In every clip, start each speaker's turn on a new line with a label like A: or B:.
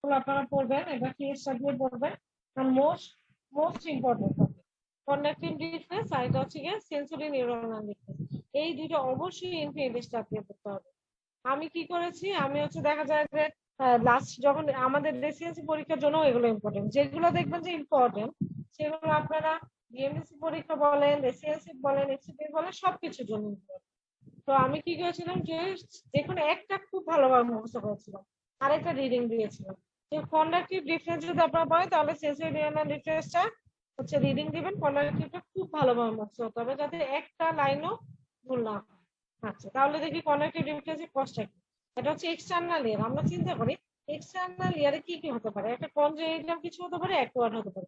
A: আপনারা পড়বেন, এটা টিএসটা দিয়ে পড়বেন। আর most most important topic conductive difference, আর এটা হচ্ছে গিয়ে সেন্সরি নিউরনাল ডিফারেন্স। এই দুটো অবশ্যই এন্ট্রি টেস্ট দিয়ে পড়তে হবে। আমি কি করেছি, আমি হচ্ছে দেখা যায় যে লাস্ট যখন আমাদের রেসিডেন্সি পরীক্ষার জন্য এগুলো ইম্পর্টেন্ট, যেগুলো দেখবেন যে ইম্পর্টেন্ট সেগুলো আপনারা বিএমএসসি পরীক্ষা বলেন, রেসিডেন্সি বলেন, এক্সপিরিয়েন্স বলেন, সবকিছুর জন্য important। তো আমি কি করেছিলাম যে যেকোনো একটা খুব ভালোভাবে মুখস্থ করেছিলাম, আরেকটা রিডিং দিয়েছিলাম। যে কন্ডাক্টিভ ডিফারেন্স যদি আপনারা পড়েন তাহলে সেন্সরি নিউরনাল ডিফারেন্সটা হচ্ছে রিডিং দিবেন, কন্ডাক্টিভটা খুব ভালোভাবে মুখস্থ হতে হবে যাতে একটা লাইনও ভুল না হয়। আচ্ছা, তাহলে দেখি কন্ডাক্টিভ ডিফারেন্সের কষ্টটা কি। এটা হচ্ছে এক্সটার্নাল ইয়ার। আমরা চিন্তা করি এক্সটার্নাল ইয়ারে কি কি হতে পারে। একটা কনজেনিটাল কিছু হতে পারে, অ্যাকোয়ার্ড হতে পারে।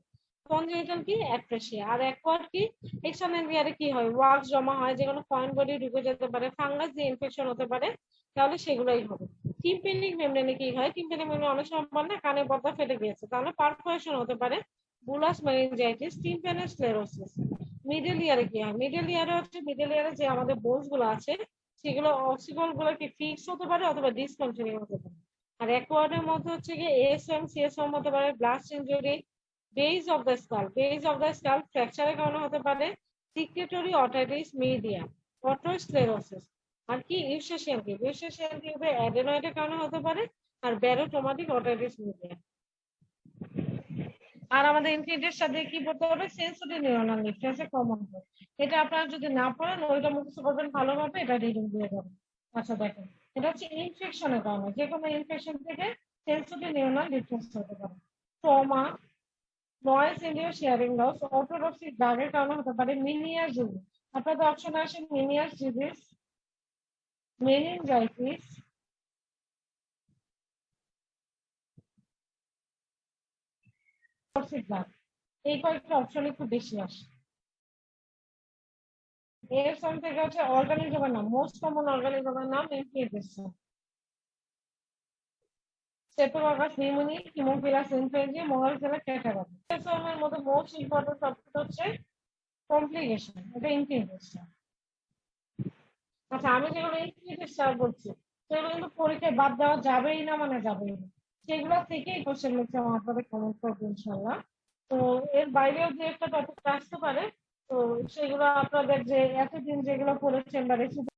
A: কনজেনিটাল কি? অ্যাট্রেসিয়া। আর অ্যাকোয়ার্ড কি? এক্সটার্নাল ইয়ারে কি হয়, ওয়াক্স জমা হয়, যেগুলো ফরেন বডি ঢুকে যেতে পারে, ফাঙ্গাস দিয়ে ইনফেকশন হতে পারে, তাহলে সেগুলোই হবে। টিম্প্যানিক মেমব্রেনে কি হয়, টিম্প্যানিক মেমব্রেনে অনেক সময় বলে না কানে পর্দা ফেটে গিয়েছে, তাহলে পারফোরেশন হতে পারে, bullous meningitis, tympanic sclerosis. Middle ইয়ারে কি হয়, মিডল ইয়ারে হচ্ছে মিডল ইয়ারে যে আমাদের বোনস গুলো আছে সেগুলো অক্সিবল গুলো কি ফিক্স হতে পারে অথবা ডিসকন্টিনিউ হতে পারে। আর অ্যাকোয়ার্ডের মধ্যে হচ্ছে গিয়ে এএসএম সিএসএম হতে পারে, blast injury, base of the skull, base of the skull ফ্র্যাকচারের কারণে হতে পারে, সিক্রেটরি অটাইটিস মিডিয়া, অটোস্ক্লেরোসিস। আর কি ইউসেশিয়ান টিউব, ইউসেশিয়ান টিউবে অ্যাডেনয়েডের কারণে হতে পারে, আর ব্যারোট্রমাটিক অটাইটিস মিডিয়া। আর আমাদের ইনফিনিটির সাথে কি পড়তে হবে, সেন্সরি নিউরনাল ডিফারেন্স কমন হবে। এটা আপনারা যদি না পড়েন ওইটা মুখস্থ করবেন ভালোভাবে, এটা রিডিং দিয়ে যাবেন। আচ্ছা দেখেন, এটা হচ্ছে ইনফেকশনের কারণে, যে কোনো ইনফেকশন থেকে সেন্সরি নিউরনাল ডিফারেন্স হতে পারে। Trauma, noise induced hearing loss, ototoxic ড্রাগের কারণে হতে পারে, মিনিয়ার ডিজিজ। আপনাদের অপশন আসে Meniere disease, meningitis, toxic drug. এই কয়েকটা অপশন একটু বেশি আসে। এর সঙ্গে থেকে হচ্ছে অর্গানিজমের নাম, মোস্ট কমন অর্গানিজমের নাম influenza, streptococcus pneumonia, haemophilus influenza, মোরালসেলা ক্যাটারাবি। এর মধ্যে মোস্ট ইম্পর্টেন্ট টপিক হচ্ছে কমপ্লিকেশন, এটা ইনফ্লুয়েঞ্জা। আচ্ছা, আমি যেগুলো ইনফ্লুয়েঞ্জা বলছি সেগুলো কিন্তু পরীক্ষায় বাদ দেওয়া যাবেই না, মানে যাবেই না। সেগুলো থেকেই কোশ্চেন লিখতে আমার আপনাদের কমেন্ট করবো ইনশাল্লাহ। তো এর বাইরেও যে একটা টপিক আসতে পারে, তো সেগুলো আপনাদের যে এতদিন যেগুলো পড়েছেন বা রেসিপি।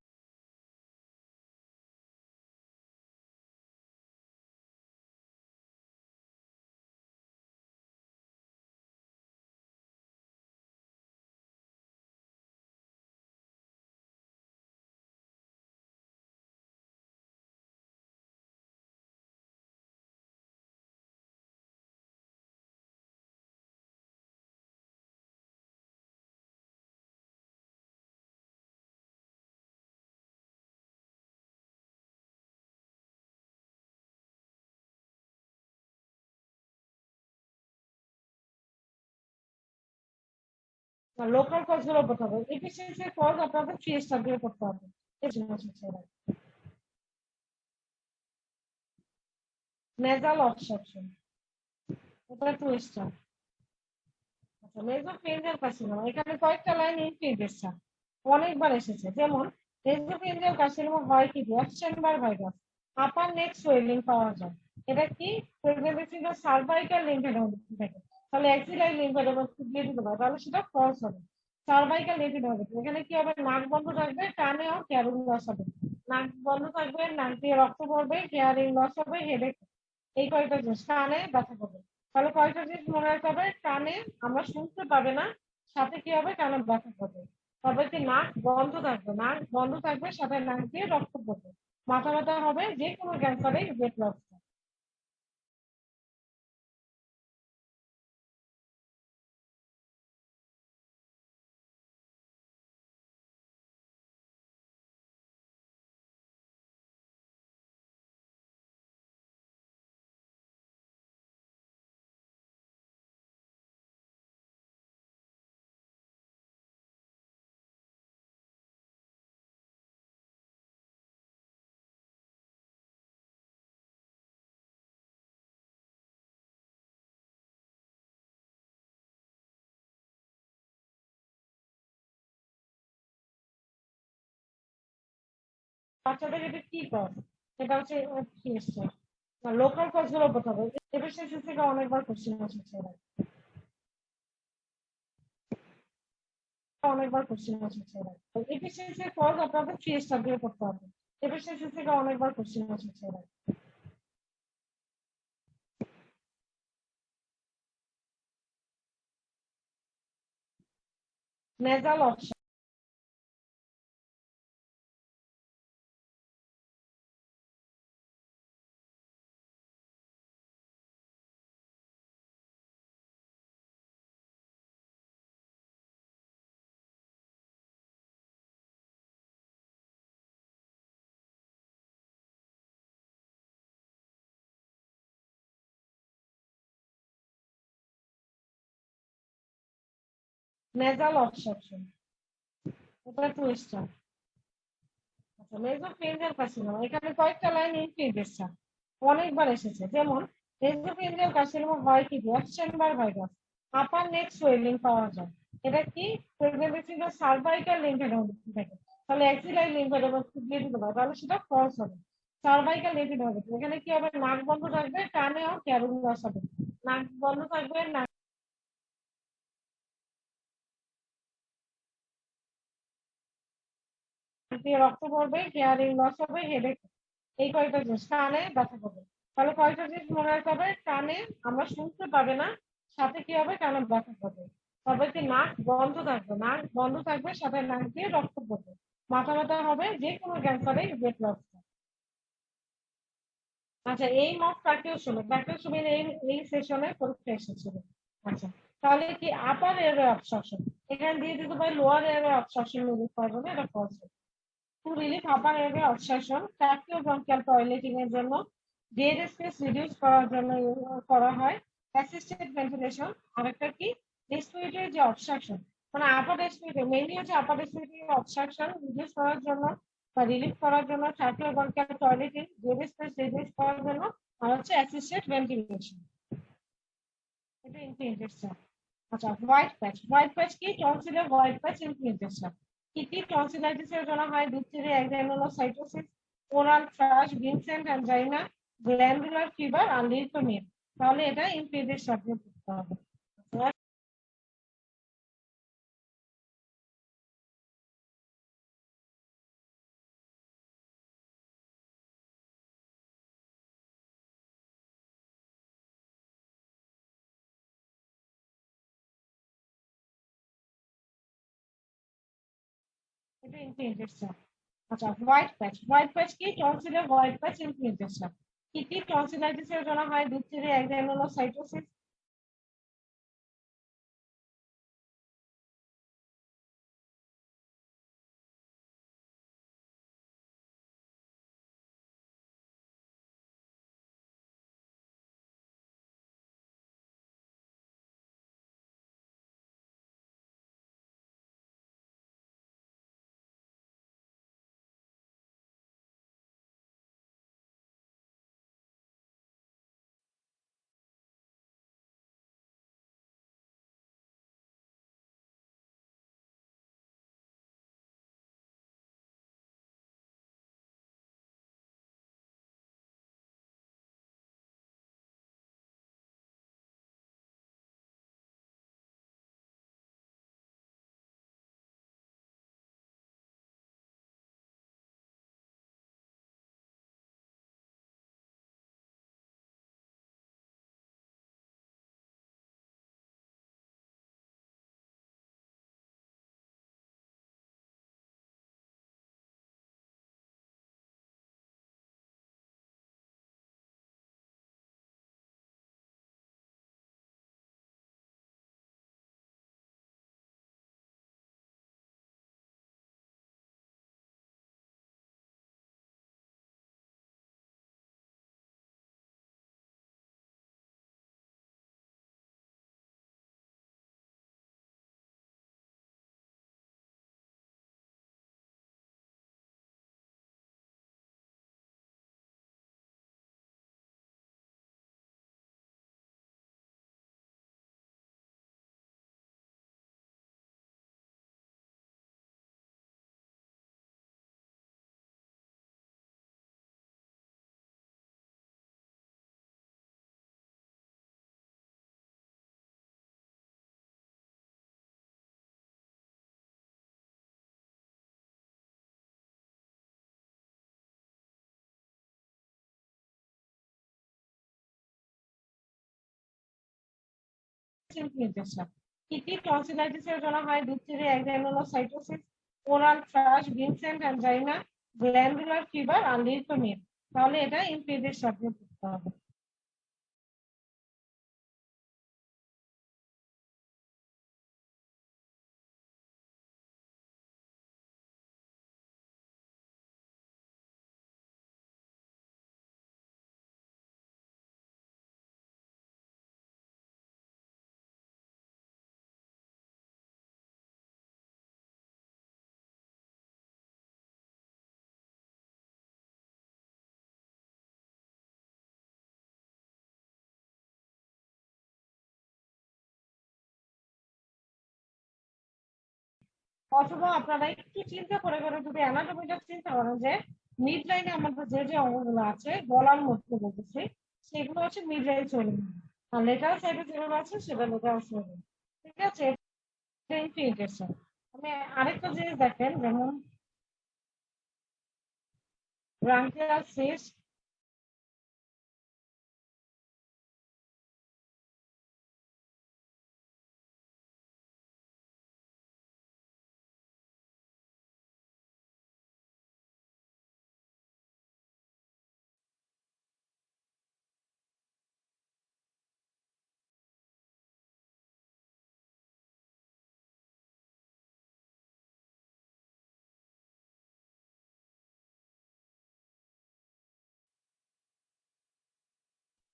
A: লোকাল কজ গুলো পড়তে হবে, এফিসিয়েন্সির কজ আপনাদের 3 স্টার দিয়ে করতে হবে। নেজাল অবস্ট্রাকশন, এটা 2 স্টার। আচ্ছা, নেজোফেরিঞ্জিয়াল কার্সিনোমা, এখানে কয়েকটা লাইন ইনফিনিটেশন অনেকবার এসেছে, যেমন নেজোফেরিঞ্জিয়াল কার্সিনোমা হয় কি দিয়ে, চেম্বার ভাইরাস, আপার নেক সোয়েলিং পাওয়া যায়। এটা কি প্রেগন্যান্সি সার্ভাইকাল লিম্ফেডেমাইটিস থাকে, তাহলে অ্যাক্সিলারি লিম্ফেডেমাইটিস দিয়ে দিতে পারে, তাহলে সেটা ফলস হবে। সার্ভাইকাল লিম্ফেডেমাইটিস, এখানে কি হবে, নাক বন্ধ থাকবে, কানে ও হিয়ারিং লস হবে। নাক বন্ধ থাকবে, নাক দিয়ে রক্ত পড়বে, হিয়ারিং লস হবে, হেডেক। এই কয়েকটা জিনিস, কানে ব্যথা করবে। তাহলে কয়েকটা জিনিস মনে রাখতে হবে, কানে আমরা শুনতে পাবে না, সাথে কি হবে, কানে ব্যথা করবে। তবে কি নাক বন্ধ থাকবে, নাক বন্ধ থাকবে, সাথে নাক দিয়ে রক্ত পড়বে। মাথা ব্যথা হবে, যে কোনো ক্যান্সারে ওয়েট লস। বাচ্চাদের এটা কি কর, সেটা হচ্ছে 3 স্টার। লোকাল কজ গুলো বলতে হবে। এফিসিয়েন্সি থেকে অনেকবার কোশ্চেন এসেছে, অনেকবার কোশ্চেন এসেছে। এফিসিয়েন্সির কজ আপনাদের 3 স্টার দিয়ে করতে হবে। এফিসিয়েন্সি থেকে অনেকবার কোশ্চেন এসেছে। নেজাল অপশন, নেজাল অবস্ট্রাকশন, এটা 2 স্টার। আচ্ছা, নেজোফেরিঞ্জিয়াল কার্সিনোমা, এখানে কয়েকটা লাইন ইনফিনিটেশন অনেকবার এসেছে। যেমন নেজোফেরিঞ্জিয়াল কার্সিনোমা হয় কি দিয়ে চেম্বার ভাইরাস, আপার নেক সোয়েলিং পাওয়া যায়। এটা কি প্রেগন্যান্সি বা সার্ভাইকাল লিম্ফেডোমাইটিস থাকে। তাহলে অ্যাক্সিলারি লিম্ফেডোমাইটিস দিয়ে দিতে পারে, তাহলে সেটা ফলস হবে। সার্ভাইকাল লিম্ফেডোমাইটিস এখানে কি হবে, নাক বন্ধ থাকবে, কানেও ক্যারোং লস হবে। নাক বন্ধ থাকবে, নাক দিয়ে রক্ত পড়বে, হিয়ারিং লস হবে, হেডেক, এই কয়েকটা জিনিস কানে ব্যথা করবে। তাহলে কয়েকটা জিনিস মনে রাখতে হবে, কানে আমরা শুনতে পাবে না, সাথে কি হবে, কানে ব্যথা করবে। তবে কি নাক বন্ধ থাকবে, নাক বন্ধ থাকবে, সাথে নাক দিয়ে রক্ত পড়বে। মাথা ব্যথা হবে, যে কোনো ক্যান্সারে ওয়েট লস। আচ্ছা, এই মক প্র্যাকটিস এই সেশনে পরীক্ষা এসেছিল। আচ্ছা, তাহলে কি আপার এয়ারওয়ে অবস্ট্রাকশন, এখানে দিয়ে দিতে পারি লোয়ার এয়ারওয়ে অবস্ট্রাকশন রিলিফ করার জন্য, এটা পজিটিভ। টু রিলিফ আপার এয়ারওয়ে অবস্ট্রাকশন, ট্র্যাকিও ব্রঙ্কিয়াল টয়লেটিং এর জন্য, ডেড স্পেস রিডিউস করার জন্য করা হয় অ্যাসিস্টেড ভেন্টিলেশন। আরেকটা কি রেসপিরেটরি যে অবস্ট্রাকশন, মানে আপার রেসপিরেটরি মেইনলি হচ্ছে আপার রেসপিরেটরি অবস্ট্রাকশন রিডিউস করার জন্য বা রিলিফ করার জন্য tracheobronchial toileting, dead space reduce করার জন্য, আর হচ্ছে অ্যাসিস্টেড ভেন্টিলেশন। এটা ইনফ্লুয়েঞ্জা। আচ্ছা, হোয়াইট প্যাচ কি টনসিলের হোয়াইট প্যাচ ইনফ্লুয়েঞ্জা। কি কি টনসিলাইটিসের জন্য হয়, diphtheria, agranulocytosis, oral thrush, Vincent angina, glandular fever আর লিউকোমিয়া। তাহলে এটা ইনফ্লুয়েঞ্জার সাথে করতে হবে। এটা ইনফ্লুয়েঞ্জা। আচ্ছা, হোয়াইট প্যাচ কি টনসিলের হোয়াইট প্যাচ ইনফ্লুয়েঞ্জা। কি কি টনসিলাইটিসের জন্য হয়, ডিপথেরিয়া, অ্যাক্সাইনোসাইটোসিস। ইনফ্লুয়েঞ্জা কি কি টনসিলাইটিসের জন্য হয় diphtheria agranulocytosis oral thrush Vincent angina glandular fever আর লিউকোমিয়া তাহলে এটা ইনফ্লুয়েঞ্জার সাথে পড়তে হবে অথবা আপনারা একটু চিন্তা করে করে যদি অ্যানাটমিটা চিন্তা করেন যে মিড লাইনে আমাদের যে যে অঙ্গগুলো আছে গলার মধ্যে বলতেছি সেগুলো হচ্ছে মিড লাইন চলে আর লেটার সাইডে যেগুলো আছে সেটা লেটার চলে ঠিক আছে ইনফিনিটেশন আমি আরেকটা জিনিস দেখেন যেমন ব্রাঙ্কিয়াল সিস্ট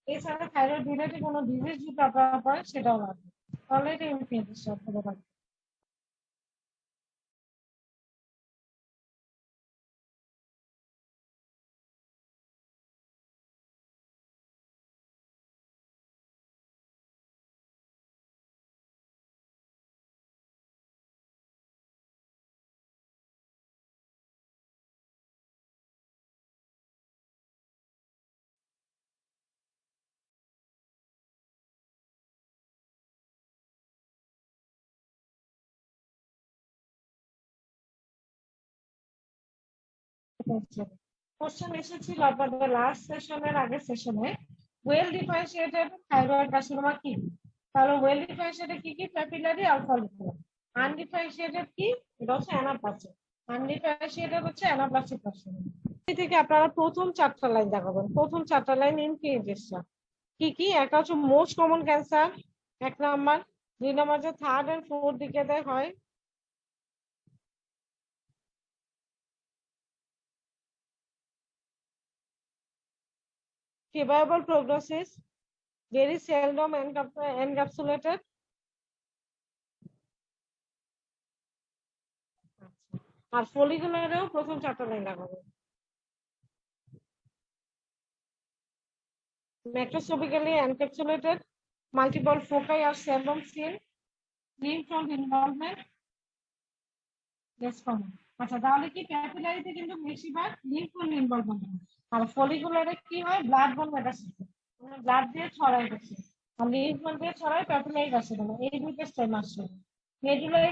A: এছাড়া থাইরয়েড রিলেটেড কোনো ডিজিজ যদি আপনারা পড়েন সেটাও লাগবে তাহলে এটা ইনফিনিটেশন হতে পারে কোশ্চেন এসেছিল আপনাদের লাস্ট সেশনের আগের সেশনে ওয়েল ডিফারেন্সিয়েটেড থাইরয়েড কার্সিনোমা কি তাহলে ওয়েল ডিফারেন্সিয়েটেড কি কি প্যাপিলারি আর ফলিকুলার আনডিফারেন্সিয়েটেড কি এটা হচ্ছে অ্যানাপ্লাস্টিক আনডিফারেন্সিয়েটেড হচ্ছে অ্যানাপ্লাস্টিক কার্সিনোমা এই থেকে আপনারা প্রথম চারটা লাইন দেখাবেন প্রথম চারটা লাইন ইনফিনিটেশন কি কি একটা হচ্ছে মোস্ট কমন ক্যান্সার এক নাম্বার দুই নাম্বার যে থার্ড এন্ড ফোর্থ দিকে হয় favorable prognosis, very seldom encapsulated. আর ফলিকুলারেও প্রথম চারটা লাইন লাগাবো macroscopically encapsulated, multiple foci are seldom seen, lymph node involvement less common. আচ্ছা তাহলে কি ক্যাপিলারিতে কিন্তু বেশিরভাগ লিম্ফ নোড ইনভলভমেন্ট হয় আর ফলিকুলারে কি হয় ব্লাড বন মেটাসিস মানে ব্লাড দিয়ে ছড়াই গেছে আর লিম্ফ নোড দিয়ে ছড়ায় ক্যাপিলারি কাছে এই দুইটা স্টেম আসছে মেডুলারি